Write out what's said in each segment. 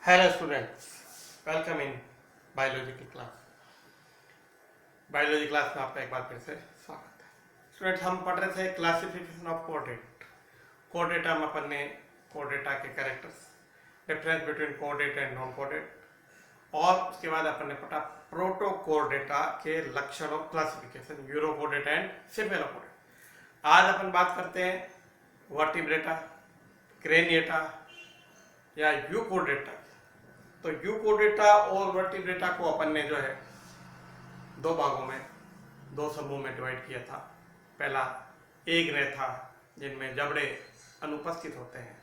Hello students, welcome in biological class. Biology class में आपका एक बार फिर से स्वागत है। स्टूडेंट्स, हम पढ़ रहे थे क्लासिफिकेशन ऑफ कोऑर्डिनेट। कोऑर्डिनेटा में अपन ने कोऑर्डिनेटा के characters, difference between coordinate and non coordinate, और उसके बाद अपन ने पढ़ा प्रोटो कोऑर्डिनेटा के लक्षण of classification, urochordate and cephalochordate. आज अपन बात करते हैं वर्टिब्रेटा, क्रेनिएटा या यूकोडेटा। तो यूकोडेटा और वर्टिब्रेटा को अपन ने जो है दो भागों में, दो समूह में डिवाइड किया था। पहला एग्नेथा, जिनमें जबड़े अनुपस्थित होते हैं,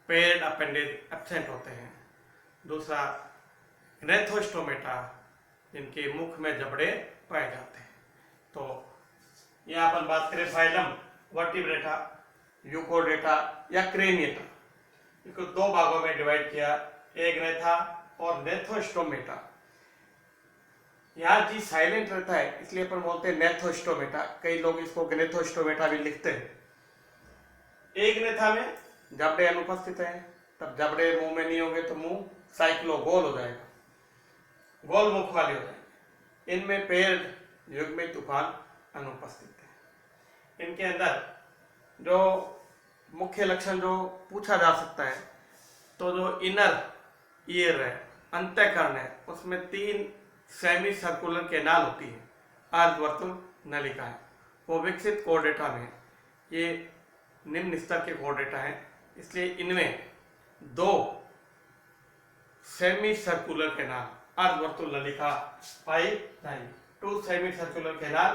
पेयर्ड अपेंडेज एब्सेंट होते हैं। दूसरा ग्नेथोस्टोमेटा, जिनके मुख में जबड़े पाए जाते हैं। तो यहाँ अपन बात करें फाइलम वर्टिब्रेटा, यूकोडेटा या क्रेनिएटा। इसको दो भागों में डिवाइड किया, एग्नेथा और नेथोस्टोमेटा। यहाँ जी साइलेंट रहता है इसलिए अपन बोलते हैं नेथोस्टोमेटा। कई लोग इसको ग्नेथोस्टोमेटा भी लिखते हैं। एग्नेथा में जबड़े अनुपस्थित हैं, तब जबड़े मुंह में नहीं होंगे तो मुंह साइक्लो गोल हो जाएगा, गोल मुख वाले हो जाएंगे। इनमें पेयर्ड युग्मित उपान अनुपस्थित है। इनके अंदर जो मुख्य लक्षण जो पूछा जा सकता है, तो जो इनर ईयर है, अंतःकरण है, उसमें 3 सेमी सर्कुलर कैनाल होती है, अर्धवर्तुल नलिकाएं। वो विकसित कोऑर्डिनेटा में, ये निम्न स्तर के कोऑर्डिनेटा हैं, इसलिए इनमें 2 सेमी सर्कुलर कैनाल, अर्धवर्तुल नलिका पाई जाएंगी। 2 semi circular canal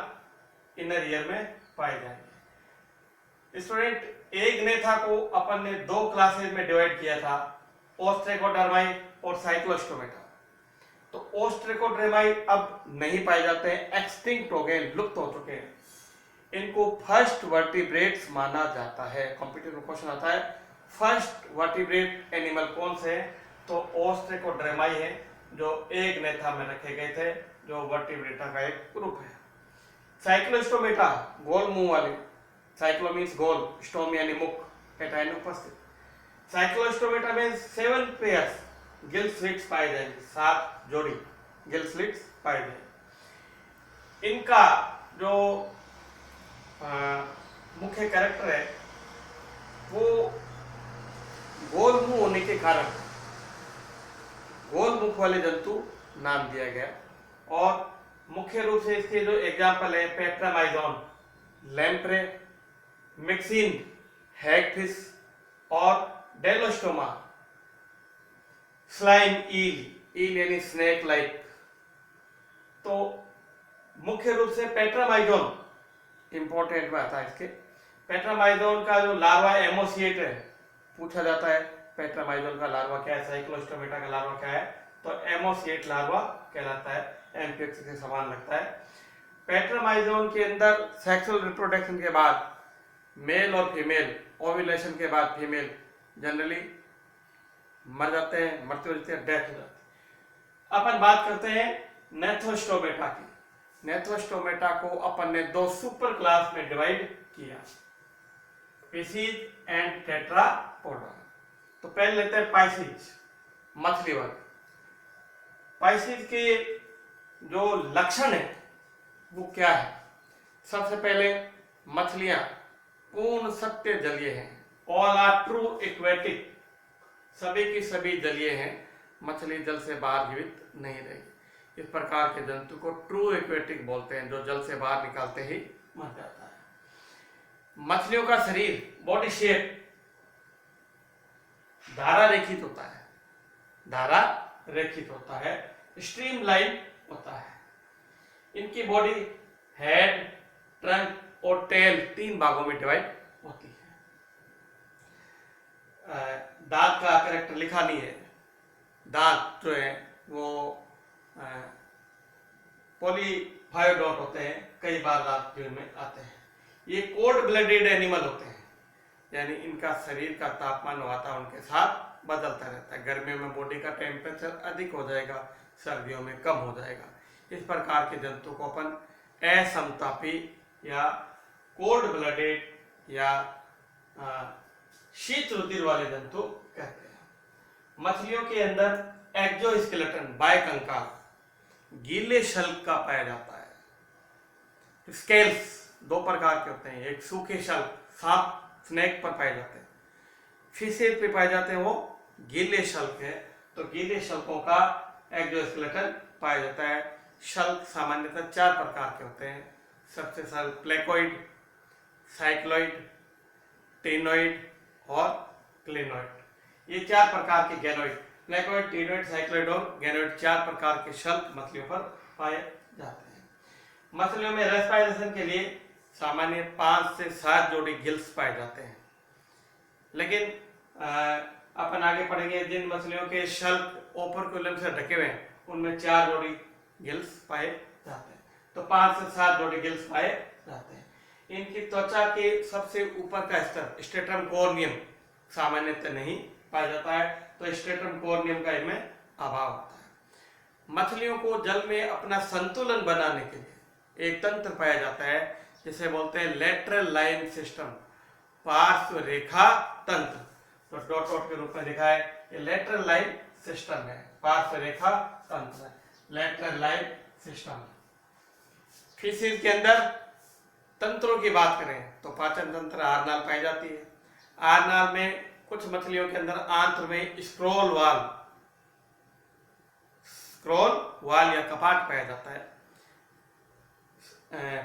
inner ear में पाए जाएंगे। स्टूडेंट, एग्नेथा को अपन ने 2 क्लासेज में डिवाइड किया था, ओस्ट्रेकोडर्माई और साइक्लोस्टोमेटा। तो ओस्ट्रेकोडर्माई अब नहीं पाए जाते हैं, एक्सटिंक्ट हो गए, लुप्त हो चुके हैं। इनको फर्स्ट वर्टिब्रेट्स माना जाता है। कॉम्पिटिटिव क्वेश्चन आता है, फर्स्ट वर्टिब्रेट एनिमल कौन से है? तो ओस्ट्रेकोडर्माई है, जो एग्नेथा में रखे गए थे, जो वर्टिब्रेटा का एक ग्रुप है। साइक्लोस्टोमेटा गोल मुंह वाले, साइक्लो मीन्स गोल, स्टोम यानी मुख, एटा अनुपस्थित। साइक्लोस्टोमेटा में 7 पेयर्स गिल स्लिट्स पाए जाएंगे, 7 जोड़ी गिल स्लिट्स पाए जाएंगे। इनका जो मुख्य कैरेक्टर है वो गोल मुंह होने के कारण गोल मुख वाले जंतु नाम दिया गया। और मुख्य रूप से इसके जो एग्जाम्पल है, पेट्रामाइजोन, लैम्प्रे, मिक्सिन, हैगफिश और डेलोस्टोमा, स्लाइम ईल यानी स्नेक लाइक। तो मुख्य रूप से पेट्रामाइजोन इंपॉर्टेंट में आता है। इसके पेट्रामाइजोन का जो लार्वा एमोसिएट है, पूछा जाता है पेट्रामाइजोन का लार्वा क्या है, साइक्लोस्टोमेटा का लार्वा क्या है, तो एमोसिएट लार्वा कहलाता है, एम्पिक्स के समान लगता है। पेट्रामाइजोन के अंदर सेक्सुअल रिप्रोडक्शन के बाद मेल और फीमेल, ओव्यूलेशन के बाद फीमेल जनरली मर जाते हैं, मरते हुए डेथ हो जाती है। अपन बात करते हैं नेथोस्टोमेटा की। नेथोस्टोमेटा को अपन ने 2 सुपर क्लास में डिवाइड किया, पिसीज एंड टेट्रापोडा। तो पहले लेते हैं पाइसीज, मछली वर्ग। पाइसीज के जो लक्षण है वो क्या है? सबसे पहले मछलियां पूर्ण सत्य जलीय हैं, ऑल आर ट्रू एक्वेटिक, सभी की सभी जलीय हैं, मछली जल से बाहर जीवित नहीं रहेगी। इस प्रकार के जंतु को ट्रू एक्वेटिक बोलते हैं, जो जल से बाहर निकालते ही मर जाता है। मछलियों का शरीर, बॉडी शेप धारा रेखित होता है, धारा रेखित होता है, स्ट्रीम लाइन होता है। इनकी बॉडी हेड, ट्रंक और टेल 3 भागों में डिवाइड होती है। दांत का कैरेक्टर लिखा नहीं है, दांत जो है वो पॉलीफायोडोट होते हैं, कई बार दांत जीवन में आते हैं। ये कोल्ड ब्लडेड एनिमल होते हैं, यानी इनका शरीर का तापमान वातावरण के साथ बदलता रहता है। गर्मियों में बॉडी का टेम्परेचर अधिक हो जाएगा, सर्दियों में कम हो जाएगा। इस प्रकार के जंतु को अपन असमतापी या कोल्ड ब्लडेड या शीत रुधिर वाले जंतु कहते हैं। मछलियों के अंदर एक्सोस्केलेटन बायकंकाल गीले शल्क का पाया जाता है। स्केल्स दो प्रकार के होते हैं, एक सूखे शल्क सांप स्नेक पर पाए जाते हैं, फिशेज पे पाए जाते हैं वो गीले शल्क है। तो गीले शल्कों का एक्सोस्केलेटन पाया जाता है। शल्क सामान्यतः 4 प्रकार के होते हैं। सबसे सरल प्लेकोइड, साइक्लोइड, टेनोइड और क्लिनोइड। ये 4 प्रकार के गैनोइड, प्लेकोइड, टेनोइड, साइक्लोइड और गैनोइड 4 प्रकार के शल्क मछलियों पर पाए जाते हैं। मछलियों में रेस्पिरेशन के लिए सामान्य 5 से 7 जोड़ी गिल्स पाए जाते हैं। लेकिन अपन आगे पढ़ेंगे जिन मछलियों के शल्क ओपर्कुलम से ढके हुए हैं उनमें 4 जोड़ी गिल्स पाए जाते हैं। तो 5 से 7 जोड़ी गिल्स पाए जाते हैं। इनकी त्वचा के सबसे ऊपर का स्तर स्ट्रेटम कॉर्नियम सामान्यतः नहीं पाया जाता है, तो स्ट्रेटम कॉर्नियम का इनमें अभाव होता है। मछलियों को जल में अपना संतुलन बनाने के लिए एक तंत्र पाया जाता है जिसे बोलते हैं लेटरल लाइन सिस्टम, पार्श्व रेखा तंत्र। तो डॉट डॉट के रूप में लिखा है, ये लेटरल लाइन सिस्टम है, पार्श्व रेखा तंत्र है, लेटरल लाइन सिस्टम। फिशेज के अंदर तंत्रों की बात करें तो पाचन तंत्र आरनाल पाई जाती है। आरनाल में कुछ मछलियों के अंदर आंत्र में स्क्रोल वाल या कपाट पाया जाता है।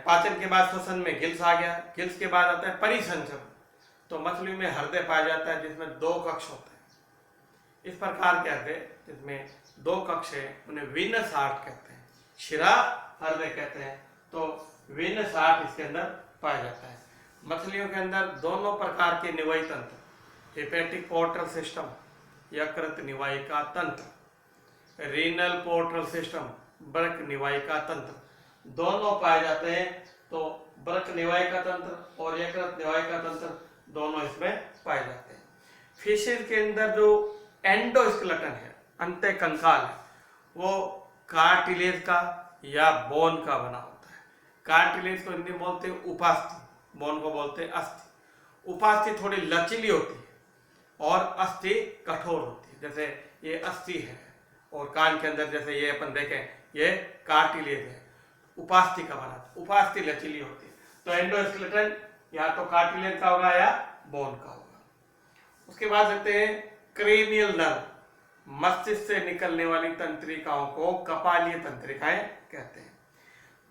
पाचन के बाद श्वसन में गिल्स आ गया, गिल्स के बाद आता है परिसंचरण। तो मछलियों में हृदय पाया जाता है जिसमें 2 कक्ष होते हैं। इस प्रकार के हृदय जिसमें 2 कक्ष है उन्हें वीनस हार्ट कहते हैं, शिरा हृदय कहते हैं। तो वीनस हार्ट इसके अंदर पाया जाता है। मछलियों के अंदर दोनों प्रकार के निवाई तंत्र, हेपेटिक पोर्टल सिस्टम, यकृत निवायिका तंत्र, रीनल पोर्टल सिस्टम, वृक्क निवायिका तंत्र, दोनों पाए जाते हैं। तो वृक्क निवायिका तंत्र और यकृत निवायिका तंत्र दोनों इसमें पाए जाते हैं। फिशेज के अंदर जो एंडोस्केलेटन है, अंत्य कंकाल है, वो कार्टिलेज का या बोन का बना होता है। कार्टिलेज को हिंदी में बोलते हैं उपास्थि, बोन को बोलते हैं अस्थि। उपास्थि थोड़ी लचीली होती है और अस्थि कठोर होती है। जैसे ये अस्थि है और कान के अंदर जैसे ये अपन देखें ये कार्टिलेज है, उपास्थि का बना, उपास्थि लचीली होती है। तो एंडोस्केलेटन या तो कार्टिलेज का होगा या बोन का होगा। उसके बाद देखते हैं क्रेनियल नर्व, मस्तिष्क से निकलने वाली तंत्रिकाओं को कपालीय तंत्रिकाएं कहते हैं।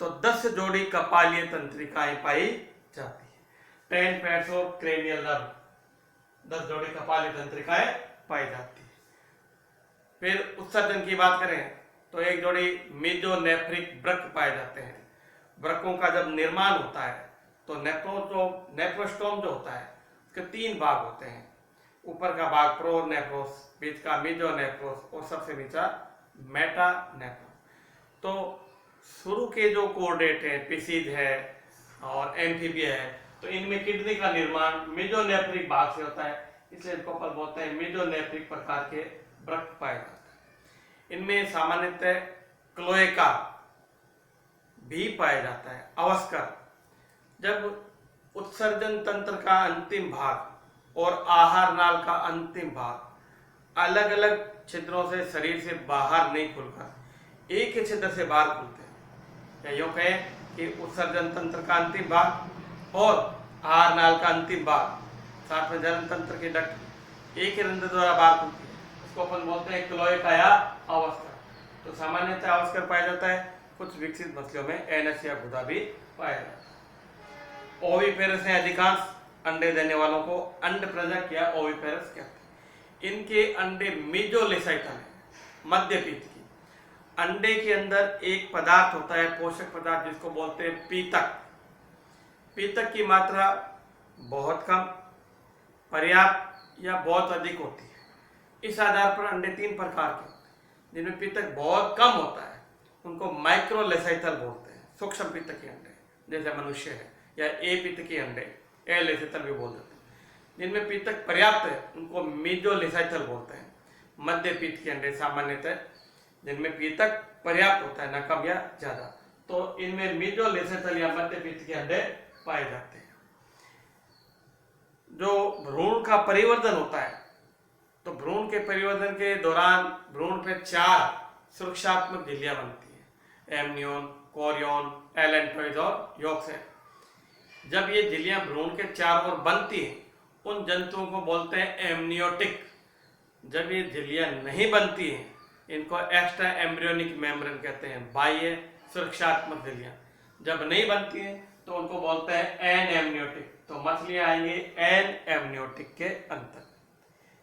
तो 10 जोड़ी कपालीय तंत्रिकाएं पाई जाती है। 10 पेयर्स ऑफ क्रेनियल नर्व, 10 जोड़ी कपालीय तंत्रिकाएं पाई जाती है। फिर उत्सर्जन की बात करें तो एक जोड़ी मेजोनेफ्रिक वृक्क पाए जाते हैं। वृक्कों का जब निर्माण होता है तो नेफ्रोस्टोम जो होता है उसके 3 भाग होते हैं। ऊपर का भाग प्रोनेफ्रोस, बीच का मेजोनेफ्रोस और सबसे नीचा मेटानेफ्रोस। तो शुरू के जो कोर्डेट है, पिसीज है और एम्फीबिया है, तो इनमें किडनी का निर्माण मेजोनेफ्रिक भाग से होता है, इसलिए इनको अपन बोलते हैं मेजोनेफ्रिक प्रकार के वृक्क पाए जाते हैं। इनमें सामान्यतः क्लोएका भी पाया जाता है, अवस्कर। जब उत्सर्जन तंत्र का अंतिम भाग और आहार नाल का अंतिम भाग अलग अलग छिद्रों से शरीर से बाहर नहीं खुलकर एक ही छिद्र से बाहर खुलते हैं, या यूं कहें कि उत्सर्जन तंत्र का अंतिम भाग और आहार नाल का अंतिम भाग साथ में जनन तंत्र की डक्ट एक ही रंध्र द्वारा बाहर खुलती है, उसको अपन बोलते हैं क्लोएका या अवस्कर। तो सामान्यतः अवस्कर पाया जाता है, कुछ विकसित मछलियों में एनस या गुदा भी पाया जाता है। ओविपेरस है, अधिकांश अंडे देने वालों को अंड प्रजक या ओविपेरस कहते हैं। इनके अंडे मेजोलेसाइटल है, मध्य पीत की। अंडे के अंदर एक पदार्थ होता है, पोषक पदार्थ, जिसको बोलते हैं पीतक। पीतक की मात्रा बहुत कम, पर्याप्त या बहुत अधिक होती है। इस आधार पर अंडे 3 प्रकार के होते हैं। जिनमें पीतक बहुत कम होता है उनको माइक्रोलेसाइटल बोलते हैं, सूक्ष्म पीतक के अंडे, जैसे मनुष्य है, या ए पीतक के अंडे एलेसाइटल भी बोल देते हैं। जिनमें पीतक पर्याप्त है उनको मेजोलेसाइटल बोलते हैं। मध्य पीत के अंडे सामान्यतः जिनमें पीतक पर्याप्त होता है, न कम या ज्यादा, तो इनमें मेजोलेसाइटल या मध्य पीत के अंडे पाए जाते हैं। जो भ्रूण का परिवर्धन होता है तो भ्रूण के परिवर्तन के दौरान भ्रूण पे 4 सुरक्षात्मक झिल्लियां बनती हैं, एमनियोन, कोरियोन, एलेंटोइड और योक्सेट। जब ये झिल्लियां भ्रूण के चारों ओर बनती हैं, उन जंतुओं को बोलते हैं एमनियोटिक। जब ये झिल्लियां नहीं बनती हैं, इनको एक्स्ट्रा एम्ब्रियोनिक मेम्ब्रेन कहते हैं, बाह्य सुरक्षात्मक झिल्लियां। जब नहीं बनती हैं तो उनको बोलते हैं एन एमनियोटिक। तो मछलियां आएंगी एन एमनियोटिक के अंतर।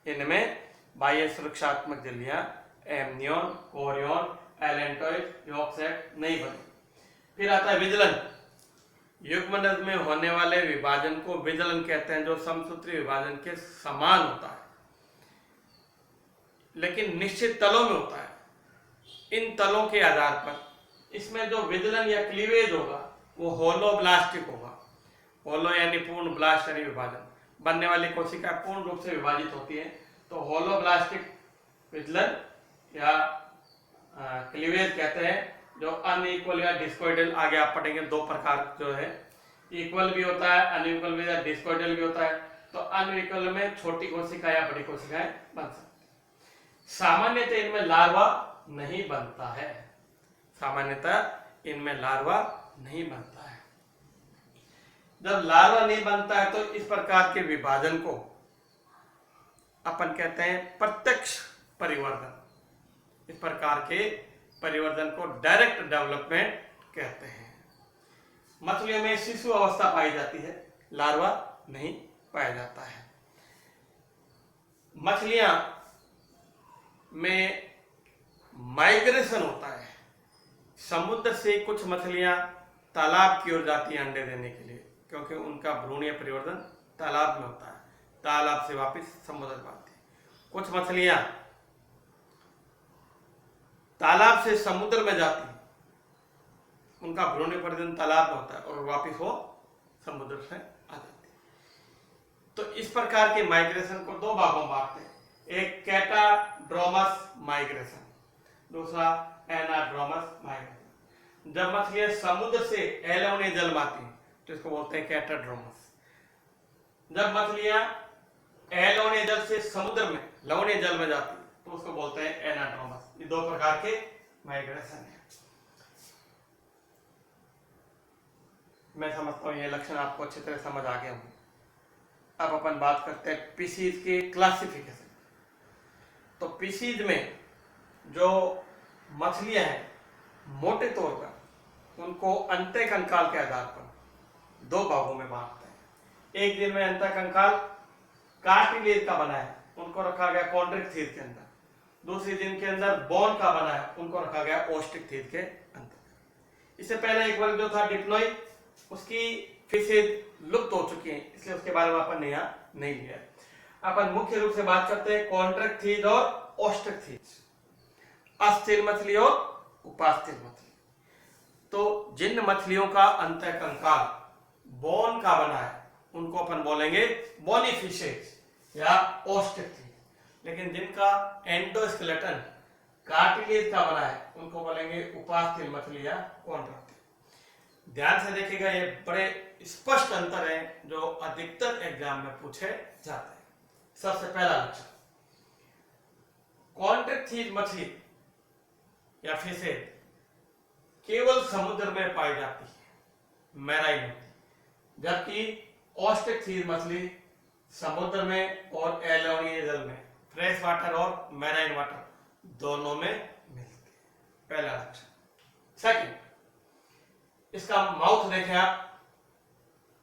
इनमें बाह्य सुरक्षात्मक झिल्लियां एमनियोन, कोरियोन, एलेंटोइड, योक्सेट नहीं बनी। फिर आता है विजलन। युग्मनज में होने वाले विभाजन को विजलन कहते हैं, जो समसूत्री विभाजन के समान होता है लेकिन निश्चित तलों में होता है। इन तलों के आधार पर इसमें जो विजलन या क्लीवेज होगा वो होलोब्लास्टिक होगा। होलो यानी पूर्ण, ब्लास्ट यानी विभाजन। बनने वाली कोशिका पूर्ण रूप से विभाजित होती है, तो होलोब्लास्टिक विजलन या क्लीवेज कहते हैं। जो अनइक्वल या डिस्कोइडल, आगे आप पढ़ेंगे 2 प्रकार जो है, इक्वल भी होता है, अनइक्वल भी, डिस्कोइडल भी होता है। तो अनइक्वल में छोटी कोशिका या बड़ी कोशिकाएं बन सकती है। सामान्यतः इनमें लार्वा नहीं बनता है, सामान्यतः इनमें लार्वा नहीं बनता है। जब लार्वा नहीं बनता है तो इस प्रकार के विभाजन को अपन कहते हैं प्रत्यक्ष परिवर्धन। इस प्रकार के परिवर्तन को डायरेक्ट डेवलपमेंट कहते हैं। मछलियों में शिशु अवस्था पाई जाती है, लार्वा नहीं पाया जाता है। मछलियां में माइग्रेशन होता है। समुद्र से कुछ मछलियां तालाब की ओर जाती हैं अंडे देने के लिए, क्योंकि उनका भ्रूणीय परिवर्तन तालाब में होता है। तालाब से वापस समुद्र में आती है। कुछ मछलियां तालाब से समुद्र में जाती हैं, उनका भ्रूणीय परिवर्तन तालाब में होता है और वापस वो समुद्र से आ जाती है। तो इस प्रकार के माइग्रेशन को 2 भागों में बांटते हैं, एक कैटाड्रोमस माइग्रेशन, दूसरा एनाड्रोमस माइग्रेशन। जब मछलियां समुद्र से लवणीय जल में आती हैं तो इसको बोलते हैं कैटाड्रोमस। जब मछलियां लवणीय जल से समुद्र में लवणीय जल में जाती हैं तो उसको बोलते हैं एनाड्रोमस। ये 2 प्रकार के माइग्रेशन है। मैं समझता हूं ये लक्षण आपको अच्छी तरह समझ आ गए होंगे। अब अपन बात करते हैं पीसीज के क्लासिफिकेशन। तो पीसीज में जो मछलियां हैं, मोटे तौर पर उनको अंतःकंकाल के आधार पर 2 भागों में बांटते हैं। एक दिन में अंतःकंकाल कार्टिलेज का बना है, उनको रखा गया कॉन्ड्रिक थीथ के अंदर। दूसरी दिन के अंदर बोन का बना है, उनको रखा गया ओस्टिक थीथ के अंदर। इससे पहले एक वर्ग जो था डिप्लॉइड, उसकी फिशेज लुप्त हो चुकी हैं, इसलिए उसके बारे में अपन यहाँ नहीं लिया। अपन मुख्य रूप से बात करते हैं कॉन्ट्रैक्ट थीथ और ओस्टिक थीथ, अस्थिर मछली और उपास्थिर मछली। तो जिन मछलियों का अंतःकंकाल बोन का बना है उनको अपन बोलेंगे बोनी फिशेज या ओस्टिक थीथ, लेकिन जिनका एंडोस्केलेटन कार्टिलेज का बना है उनको बोलेंगे उपास्थिर मछली या कॉन्ट्रैक्ट। ध्यान से देखिएगा, ये बड़े स्पष्ट अंतर है जो अधिकतर एग्जाम में पूछे जाते हैं। सबसे पहला लक्षण, कॉन्ट्रैक्ट थीथ मछली या फिशेज केवल समुद्र में पाई जाती है, मैराइन होती, जबकि ओस्टिक थीथ मछली समुद्र में और लवणीय जल में, फ्रेश वाटर और मैराइन वाटर दोनों में मिलती है। पहला लक्षण। सेकंड, इसका माउथ देखें आप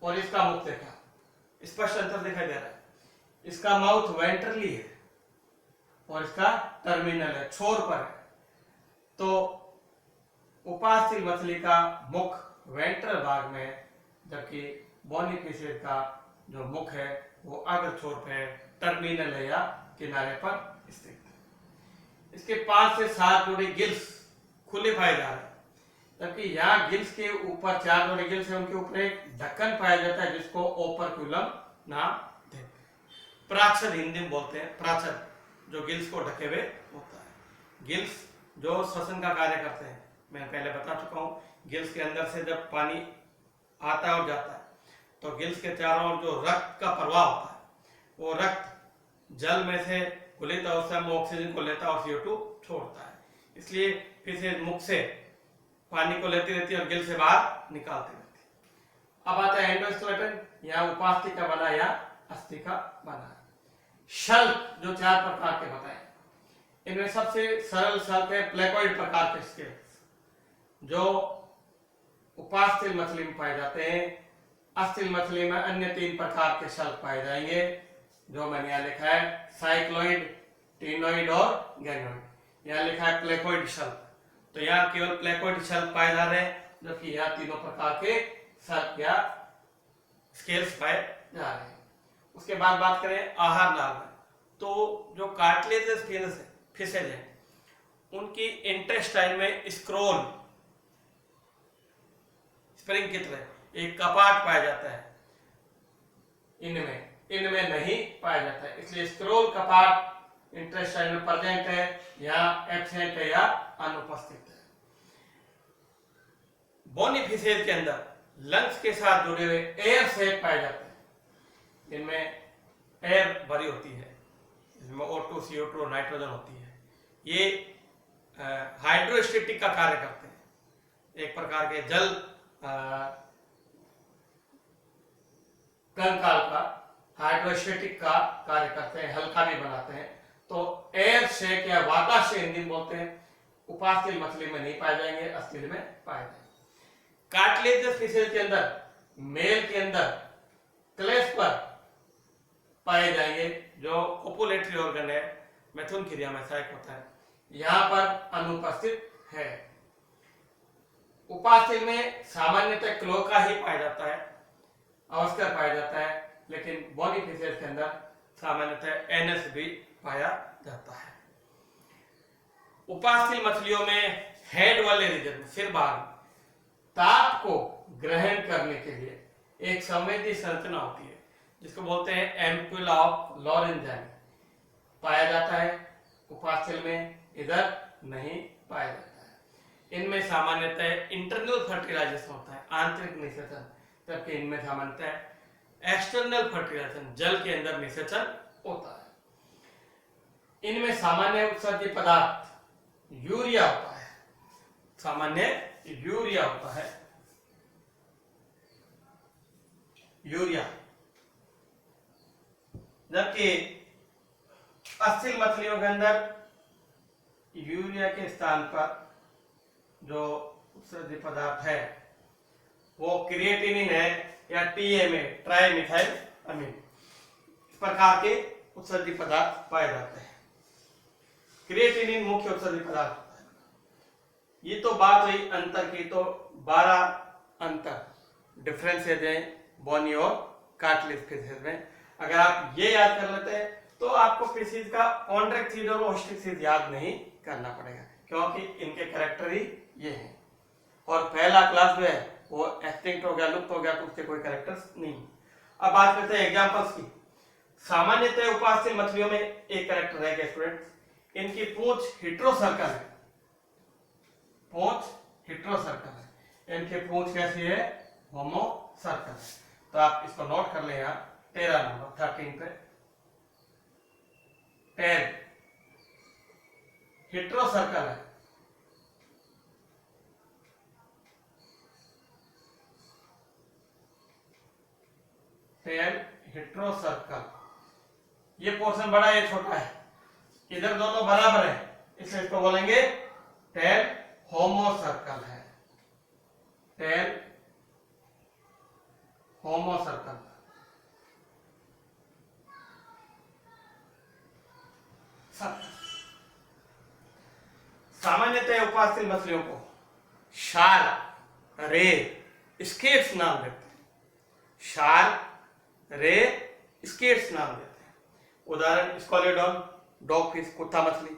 और इसका मुख देखा, स्पष्ट अंतर दिखाई दे रहा है। इसका माउथ वेंट्रली है और इसका टर्मिनल है, छोर पर है। तो उपास्थिर मछली का मुख वेंट्रल भाग में है, जबकि बोनी फिशेज का जो मुख है वो अग्र छोर पे है, टर्मिनल है या किनारे पर स्थित है। इसके 5 से 7 जोड़े गिल्स खुले पाए जा रहे हैं, जबकि यहाँ गिल्स के ऊपर 4 जोड़े गिल्स है, उनके ऊपर एक ढक्कन पाया जाता है जिसको ओपर्क्यूलम नाम देते हैं। प्राच्छद हिंदी में बोलते हैं, प्राच्छद जो गिल्स को ढके हुए होता है। गिल्स जो श्वसन का कार्य करते हैं, मैं पहले बता चुका हूँ। गिल्स के अंदर से जब पानी आता है और जाता है तो गिल्स के चारों ओर जो रक्त का प्रवाह होता है, वो रक्त जल में से घुलित अवस्था में ऑक्सीजन को लेता है और CO2 छोड़ता है, इसलिए फिशेज मुख से पानी को लेती रहती है और गिल से बाहर निकालती रहती है। अब आता है एंडोस्केलेटन, यहाँ उपास्थि का बना या अस्थि का बना। शल्क जो 4 प्रकार के बताए, इनमें सबसे सरल शल्क है प्लेकोइड प्रकार के स्केल्स जो उपास्थि मछली में पाए जाते हैं। अस्थिल मछली में अन्य 3 प्रकार के शल्क पाए जाएंगे जो मैंने यहाँ लिखा है, साइक्लोइड, टीनोइड और गैनोइड। यहाँ लिखा है प्लेकोइड शल्क, तो यहाँ केवल प्लेकोइड शल्क पाए जा रहे हैं, जबकि यहाँ तीनों प्रकार के शल्क या स्केल्स पाए जा रहे हैं। उसके बाद बात करें आहार नाल में, तो जो कार्टिलेजियस फिशेज है उनकी इंटेस्टाइन में स्क्रोल स्प्रिंग की तरह एक कपाट पाया जाता है, इनमें नहीं पाया जाता है, इसलिए स्क्रोल कपाट इंटेस्टाइन में प्रेजेंट है या एब्सेंट है या अनुपस्थित है। बोनी फिशेज के अंदर लंग्स के साथ जुड़े हुए एयर सेक पाए जाते हैं, इनमें एयर भरी होती है, इसमें O2, CO2 और नाइट्रोजन होती है। ये हाइड्रोस्टेटिक का कार्य करते हैं, एक प्रकार के जल कंकाल का हाइड्रोस्टेटिक का कार्य करते हैं, हल्का भी बनाते हैं। तो एयर शेक या वाताशय हिंदी में बोलते हैं, उपास्थि मछली में नहीं पाए जाएंगे, अस्थिल में पाए जाएंगे। कार्टिलेजियस फिशेज के अंदर मेल के अंदर क्लेस्पर पाए जाएंगे जो कोपुलेटरी ऑर्गन है, मैथुन क्रिया में सहायक होता है, यहां पर अनुपस्थित है। उपास्थि में सामान्यतः क्लोका ही पाया जाता है, अवस्कर पाया जाता है, लेकिन बोनी फिशेज के अंदर सामान्यतः NS भी पाया जाता है। उपास्थि मछलियों में हेड वाले रीजन, सिर भाग, ताप को ग्रहण करने के लिए एक संवेदी संरचना होती है जिसको बोलते हैं एम्पुला ऑफ लॉरेंजाइन, पाया जाता है। उपास्थि में इधर नहीं पाया जाता है। इनमें सामान्यतः इंटरनल फर्टिलाइजेशन होता है, आंतरिक निषेचन, जबकि इनमें सामान्यतः एक्सटर्नल फर्टिलाइजेशन, जल के अंदर निषेचन होता है। इनमें सामान्य उत्सर्जित पदार्थ यूरिया होता है, सामान्य यूरिया होता है, यूरिया, जबकि अस्थिल मछलियों के अंदर यूरिया के स्थान पर जो उत्सर्जित पदार्थ है वो क्रिएटिनिन है या TMA, ट्राई मिथाइल अमीन, इस प्रकार के उत्सर्जित पदार्थ पाए जाते हैं। क्रिएटिनिन मुख्य उत्सर्जित पदार्थ होता है। ये तो बात हुई अंतर की, तो 12 अंतर डिफरेंसेज हैं बोनी और कार्टिलेज फिशेज में। अगर आप ये याद कर लेते हैं तो आपको फिशेज का कॉन्ट्रैक्ट और ओस्ट्रिक याद नहीं करना पड़ेगा, क्योंकि इनके कैरेक्टर ही ये हैं। और पहला क्लास जो है वो एक्सटिंक्ट हो गया, लुप्त हो गया, तो उसके कोई कैरेक्टर्स नहीं। अब बात करते हैं एग्जांपल्स की। सामान्यतः उपास्थि मछलियों में एक कैरेक्टर है स्टूडेंट्स, इनकी पूंछ हेटेरोसर्कल है, पूंछ हेटेरोसर्कल है। इनकी पूंछ कैसी है? होमोसर्कल है। तो आप इसको नोट कर लें यहाँ 13 नंबर 13 पे, टेल हेटेरोसर्कल है, टेल हेटेरोसर्कल। ये पोर्शन बड़ा है, छोटा है, इधर दोनों बराबर है, इसलिए इसको बोलेंगे टेल होमोसर्कल है, टेल होमोसर्कल। सामान्यतः उपास्थि मछलियों को शार्क, रे, स्केट्स नाम देते हैं, शार्क, रे, स्केट्स नाम देते हैं। उदाहरण स्कोलेडोन, डॉग फिश, कुत्ता मछली।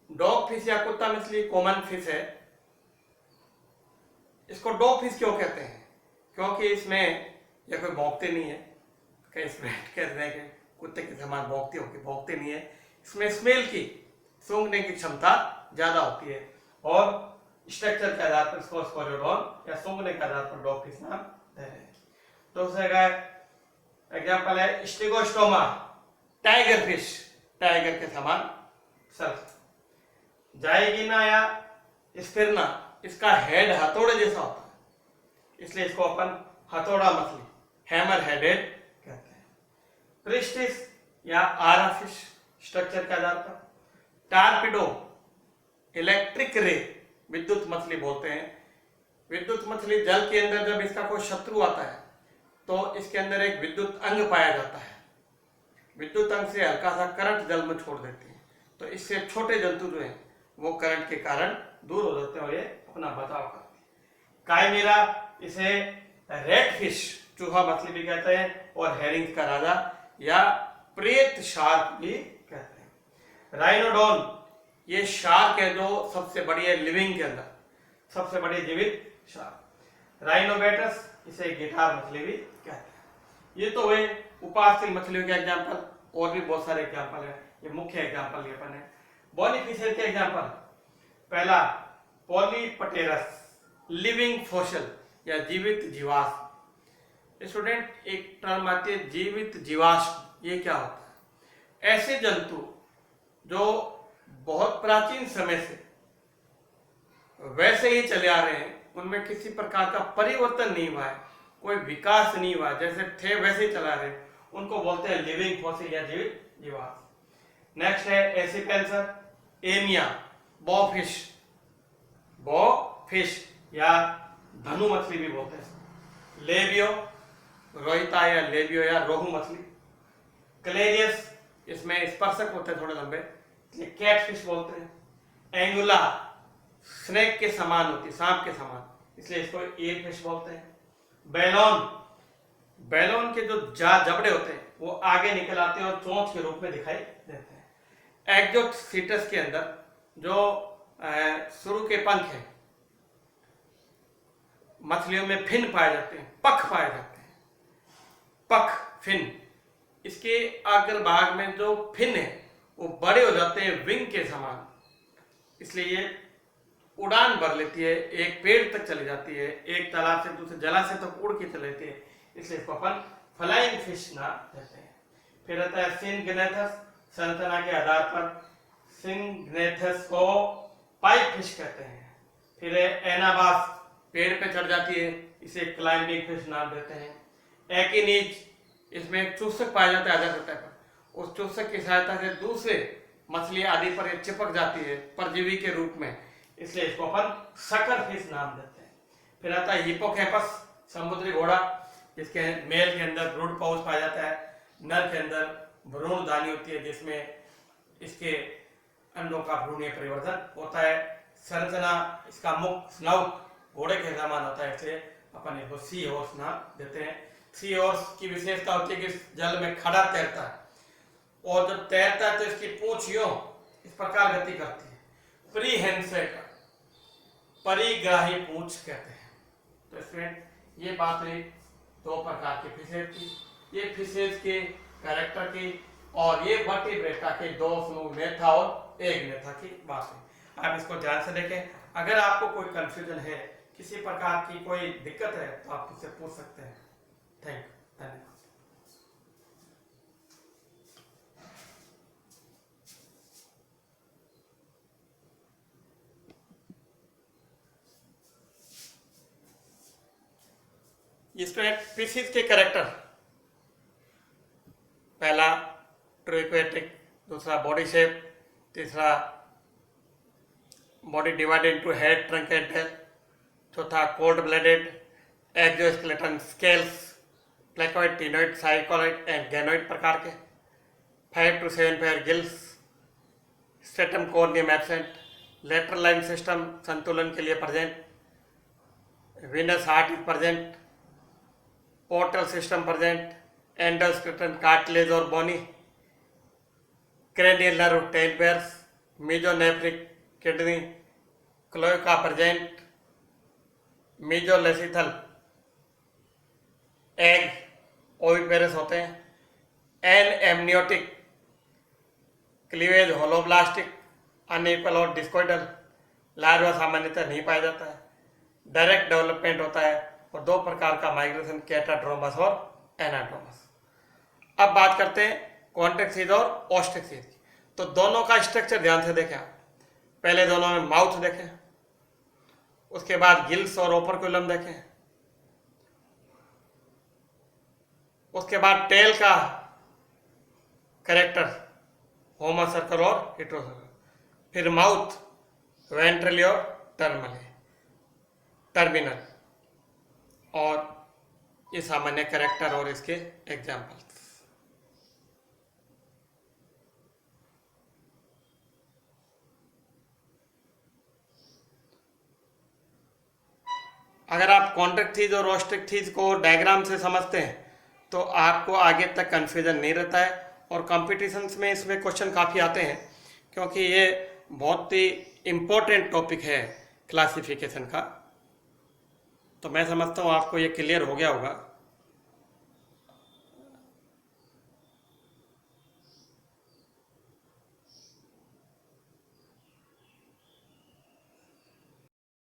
डॉग फिश या कुत्ता मछली कॉमन फिश है। इसको डॉग फिश क्यों कहते हैं? क्योंकि इसमें ये कोई भौंकते नहीं है, कई स्प्रेड कहते हैं कि कुत्ते के समान भौंकती होगी, भौंकते नहीं है। इसमें स्मेल की, सूंघने की क्षमता ज्यादा होती है, और स्ट्रक्चर के आधार पर इसको स्कोलेडोन या सूंघने के आधार पर डॉग फिश नाम दे रहे हैं। तो उसका एग्जाम्पल है स्टिगोस्टोमा, टाइगर फिश, टाइगर के समान चल जाएगी ना या स्थिर ना, इसका हेड हथौड़े जैसा होता है, इसलिए इसको अपन हथौड़ा मछली, हैमर हेडेड कहते हैं। प्रिस्टिस या आरा फिश स्ट्रक्चर के आधार पर, टारपीडो इलेक्ट्रिक रे विद्युत मछली बोलते हैं। विद्युत मछली जल के अंदर जब इसका कोई शत्रु आता है तो इसके अंदर एक विद्युत अंग पाया जाता है, विद्युत अंग से हल्का सा करंट जल में छोड़ देती है, तो इससे छोटे जंतु जो हैं वो करंट के कारण दूर हो जाते हैं और ये अपना बचाव करते हैं। काइमेरा, इसे रेड फिश चूहा मछली भी कहते हैं और हेरिंग का राजा या प्रेत शार्क भी कहते हैं। राइनोडोन, ये शार्क है जो सबसे बड़ी है लिविंग के अंदर, सबसे बड़ी जीवित शार्क। राइनोबेटस, इसे गिटार मछली भी कहते हैं। ये तो हुए उपास्थल मछलियों के एग्जाम्पल, और भी बहुत सारे एग्जाम्पल है, ये मुख्य एग्जाम्पल ये अपन है। बोनीफिशियल के एग्जाम्पल, पहला पॉलीपटेरस लिविंग फॉसिल या जीवित जीवाश्म। स्टूडेंट एक टर्म आती है जीवित जीवाश्म, ये क्या होता है? ऐसे जंतु जो बहुत प्राचीन समय से वैसे ही चले आ रहे हैं, उनमें किसी प्रकार का परिवर्तन नहीं हुआ है, कोई विकास नहीं हुआ, जैसे थे वैसे ही चला रहे, उनको बोलते हैं लिविंग फॉसिल या जीवित जीवाश्म। नेक्स्ट है एसिपेंसर, एमिया, बॉफिश या धनु मछली भी बोलते हैं। लेबियो, रोहिता या लेबियो या रोहू मछली। क्लेरियस, इसमें स्पर्शक होते हैं थोड़े लंबे, कैट फिश बोलते हैं। एंगुला, स्नेक के समान होती, सांप के समान, इसलिए इसको ईल फिश बोलते हैं। बैलोन के जो जबड़े होते हैं वो आगे निकल आते हैं और चोंच के रूप में दिखाई देते हैं। एक्जोसीटस के अंदर जो शुरू के पंख हैं, मछलियों में फिन पाए जाते हैं, पख पाए जाते हैं, पख फिन, इसके अग्र भाग में जो फिन है वो बड़े हो जाते हैं विंग के समान, इसलिए ये उड़ान भर लेती है, एक पेड़ तक चली जाती है, एक तालाब से दूसरे जलाशय तक उड़ के चले जाती है, इसलिए इसको अपन फ्लाइंग फिश नाम देते हैं। फिर आता है सिंगनेथस, संरचना के आधार पर सिंगनेथस को पाइप फिश कहते हैं। फिर एनाबास, पेड़ पे चढ़ जाती है, इसे क्लाइंबिंग फिश नाम देते हैं। एकिनीज, इसमें एक चूसक पाया जाता है आधा सतह पर, उस चूसक की सहायता से दूसरे मछली आदि पर चिपक जाती है परजीवी के रूप में, इसलिए इसको अपन सकर फिश नाम देते हैं। फिर आता है हिपोकैपस, समुद्री घोड़ा, जिसके मेल के अंदर ब्रूड पाउच पाया जाता है, नर के अंदर भ्रूण दानी होती है जिसमें इसके अंडों का भ्रूणीय परिवर्तन होता है। संरचना, इसका मुख स्नाउट घोड़े के समान होता है, इसलिए अपन इसको सी हॉर्स नाम देते हैं। सी हॉर्स की विशेषता होती है कि जल में खड़ा तैरता है, और जब तैरता है तो इसकी पूंछ यूं इस प्रकार गति करती है, प्रीहेंसेट, परिग्राही पूंछ कहते हैं। तो इसमें ये बात रही दो प्रकार की फिशेज की, ये फिशेज के कैरेक्टर की, और ये वर्टिब्रेटा के दो समूह नेथा और एक नेथा की बात है। आप इसको ध्यान से देखें, अगर आपको कोई कंफ्यूजन है, किसी प्रकार की कोई दिक्कत है, तो आप मुझसे पूछ सकते हैं। थैंक यू, धन्यवाद। इसमें फिशेज के कैरेक्टर, पहला ट्रोइक्वेटिक, दूसरा बॉडी शेप, तीसरा body divided into head, trunk and tail, चौथा cold blooded, exoskeleton scales, placoid, ctenoid, cycloid and ganoid प्रकार के, 5 to 7 pair gills, stratum corneum absent, lateral line system संतुलन के लिए present, venous heart is present, portal system present, endoskeleton cartilage और bony, cranial nerve 10 pairs, mesonephric kidney, cloaca present, mesolecithal egg oviparous होते हैं, an amniotic, cleavage holoblastic, unequal और discoidal, larva सामान्यतः नहीं पाया जाता है, डायरेक्ट डेवलपमेंट होता है, और दो प्रकार का माइग्रेशन, कैटाड्रोमस और एनाड्रोमस। अब बात करते हैं कॉन्टेक्सिस और ऑस्टेक्सिस की। तो दोनों का स्ट्रक्चर ध्यान से देखें आप। पहले दोनों में माउथ देखें, उसके बाद गिल्स और ओपरक्युलम देखें, उसके बाद टेल का कैरेक्टर होमो सर्कल और हेटेरो सर्कल, फिर माउथ वेंट्रली और टर्मिनल, और ये सामान्य कैरेक्टर और इसके एग्जाम्पल्स। अगर आप कॉन्ट्रैक्ट थीज और ऑस्ट्रिक थीज को डायग्राम से समझते हैं तो आपको आगे तक कन्फ्यूजन नहीं रहता है, और कॉम्पिटिशन्स में इसमें क्वेश्चन काफ़ी आते हैं, क्योंकि ये बहुत ही इम्पोर्टेंट टॉपिक है क्लासिफिकेशन का। तो मैं समझता हूँ आपको ये क्लियर हो गया होगा।